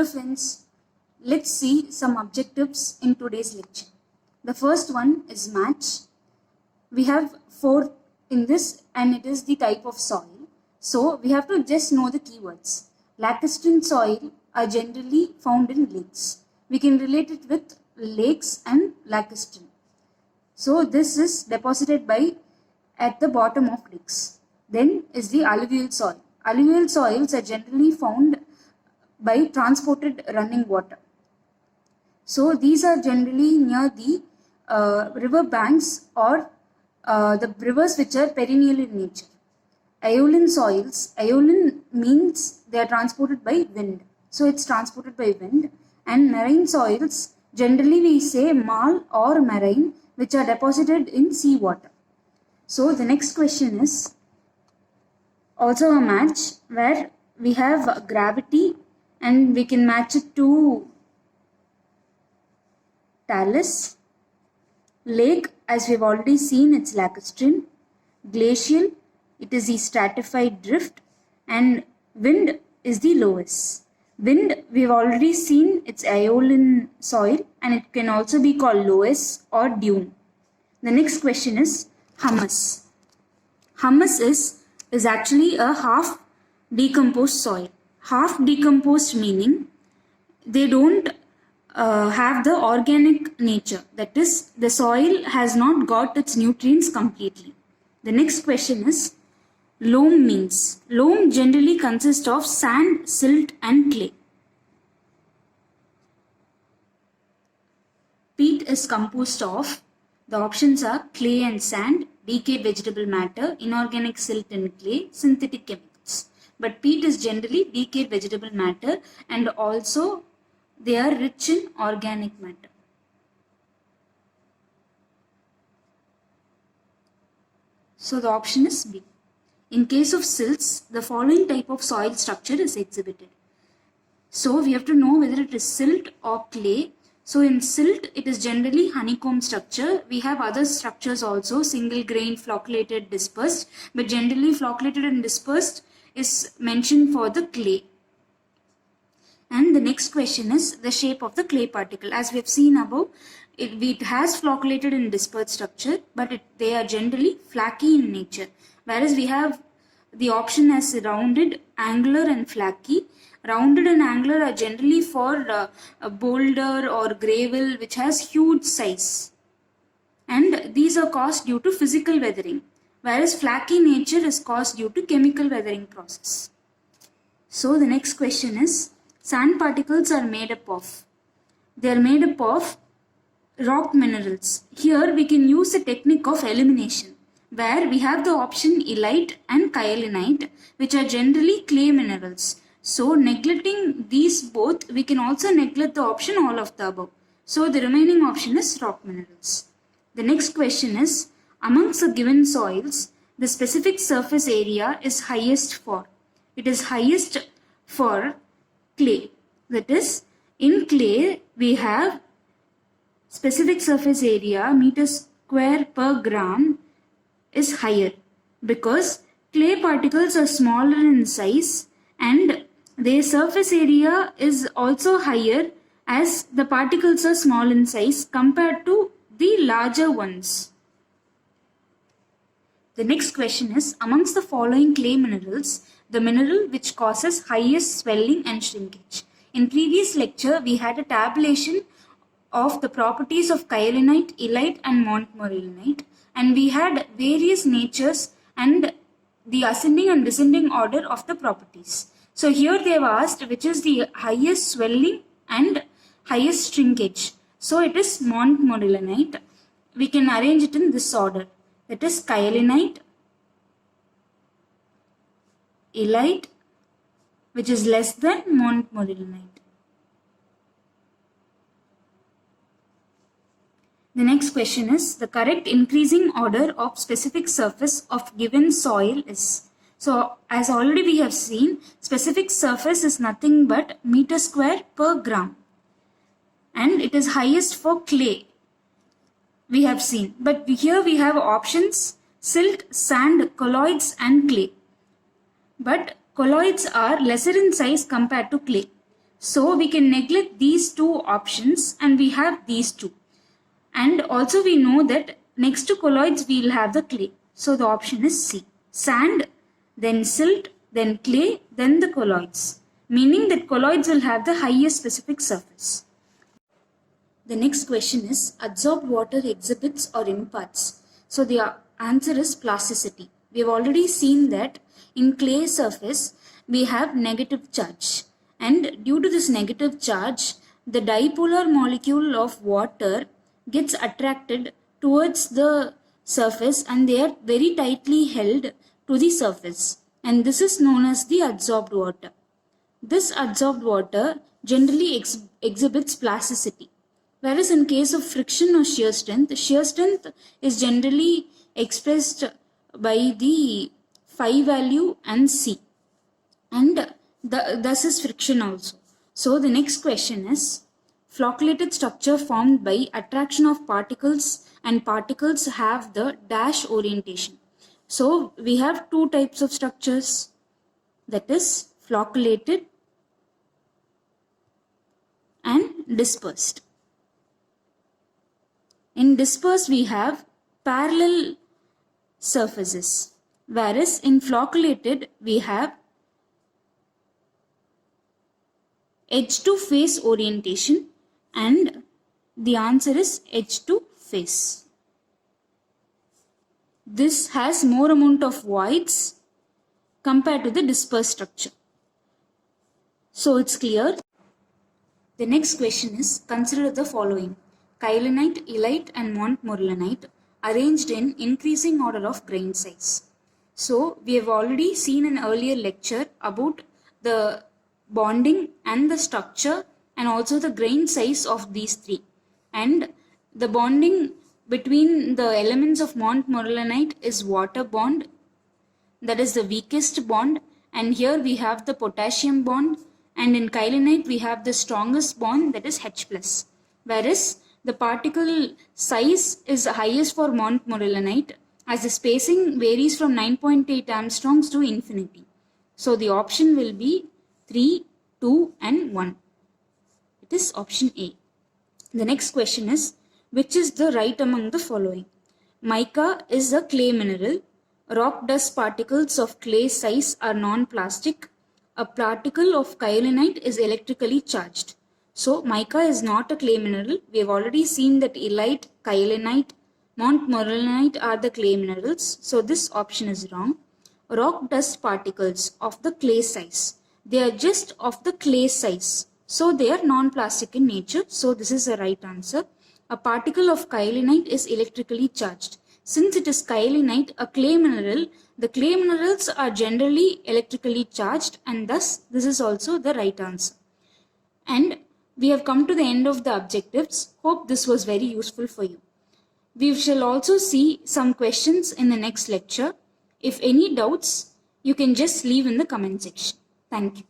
Hello friends, let's see some objectives in today's lecture. The first one is match. We have 4 in this and it is the type of soil. So we have to just know the keywords. Lacustrine soil are generally found in lakes. We can relate it with lakes and lacustrine. So this is deposited at the bottom of lakes. Then is the alluvial soil. Alluvial soils are generally found by transported running water. So these are generally near the river banks or the rivers which are perennial in nature. Aeolian soils, aeolian means they are transported by wind. So it's transported by wind. And marine soils, generally we say marl or marine, which are deposited in sea water. So the next question is also a match where we have gravity and we can match it to talus. Lake, as we've already seen, it's lacustrine. Glacial, it is the stratified drift. And wind is the lowest. Wind, we've already seen, it's aeolian soil and it can also be called loess or dune. The next question is humus. Humus is actually a half decomposed soil. Half decomposed meaning they don't have the organic nature. That is, the soil has not got its nutrients completely. The next question is loam means. Loam generally consists of sand, silt and clay. Peat is composed of, the options are clay and sand, decayed vegetable matter, inorganic silt and clay, synthetic chemicals. But peat is generally decayed vegetable matter and also they are rich in organic matter. So the option is B. In case of silts, the following type of soil structure is exhibited. So we have to know whether it is silt or clay. So in silt, it is generally honeycomb structure. We have other structures also, single grain, flocculated, dispersed. But generally flocculated and dispersed is mentioned for the clay. And the next question is the shape of the clay particle. As we have seen above, it has flocculated and dispersed structure, but they are generally flaky in nature. Whereas we have the option as rounded, angular and flaky. Rounded and angular are generally for a boulder or gravel which has huge size. And these are caused due to physical weathering. Whereas flaky nature is caused due to chemical weathering process. So the next question is, sand particles are made up of. They are made up of rock minerals. Here we can use the technique of elimination, where we have the option illite and kyalinite, which are generally clay minerals. So neglecting these both, we can also neglect the option all of the above. So the remaining option is rock minerals. The next question is, amongst the given soils, the specific surface area is highest for. It is highest for clay. That is, in clay we have specific surface area meters square per gram is higher because clay particles are smaller in size and their surface area is also higher as the particles are small in size compared to the larger ones. The next question is, amongst the following clay minerals, the mineral which causes highest swelling and shrinkage. In previous lecture, we had a tabulation of the properties of kyalinite, illite and montmorillonite, and we had various natures and the ascending and descending order of the properties. So here they have asked which is the highest swelling and highest shrinkage. So it is montmorillonite. We can arrange it in this order. That is kyalinite, illite, which is less than montmorillonite. The next question is, the correct increasing order of specific surface of given soil is. So as already we have seen, specific surface is nothing but meter square per gram. And it is highest for clay. We have seen, but here we have options silt, sand, colloids and clay. But colloids are lesser in size compared to clay. So we can neglect these two options and we have these two. And also we know that next to colloids we will have the clay. So the option is C. Sand, then silt, then clay, then the colloids. Meaning that colloids will have the highest specific surface. The next question is, adsorbed water exhibits or imparts? So the answer is plasticity. We have already seen that in clay surface we have negative charge, and due to this negative charge the dipolar molecule of water gets attracted towards the surface and they are very tightly held to the surface, and this is known as the adsorbed water. This adsorbed water generally exhibits plasticity. Whereas in case of friction or shear strength is generally expressed by the phi value and C, and thus is friction also. So the next question is, flocculated structure formed by attraction of particles and particles have the dash orientation. So we have two types of structures, that is flocculated and dispersed. In dispersed we have parallel surfaces, whereas in flocculated we have edge to face orientation, and the answer is edge to face. This has more amount of voids compared to the dispersed structure. So it's clear. The next question is, consider the following: kyelinite, illite and montmorillonite arranged in increasing order of grain size. So we have already seen in earlier lecture about the bonding and the structure and also the grain size of these three. And the bonding between the elements of montmorillonite is water bond, that is the weakest bond, and here we have the potassium bond, and in kyelinite we have the strongest bond, that is H+. Whereas the particle size is highest for montmorillonite as the spacing varies from 9.8 angstroms to infinity. So the option will be 3, 2 and 1. It is option A. The next question is, which is the right among the following? Mica is a clay mineral. Rock dust particles of clay size are non-plastic. A particle of kyelinite is electrically charged. So mica is not a clay mineral. We have already seen that illite, kyelinite, montmorillonite are the clay minerals. So this option is wrong. Rock dust particles of the clay size, they are just of the clay size. So they are non-plastic in nature. So this is the right answer. A particle of kyelinite is electrically charged. Since it is kyelinite, a clay mineral, the clay minerals are generally electrically charged, and thus this is also the right answer. And we have come to the end of the objectives. Hope this was very useful for you. We shall also see some questions in the next lecture. If any doubts, you can just leave in the comment section. Thank you.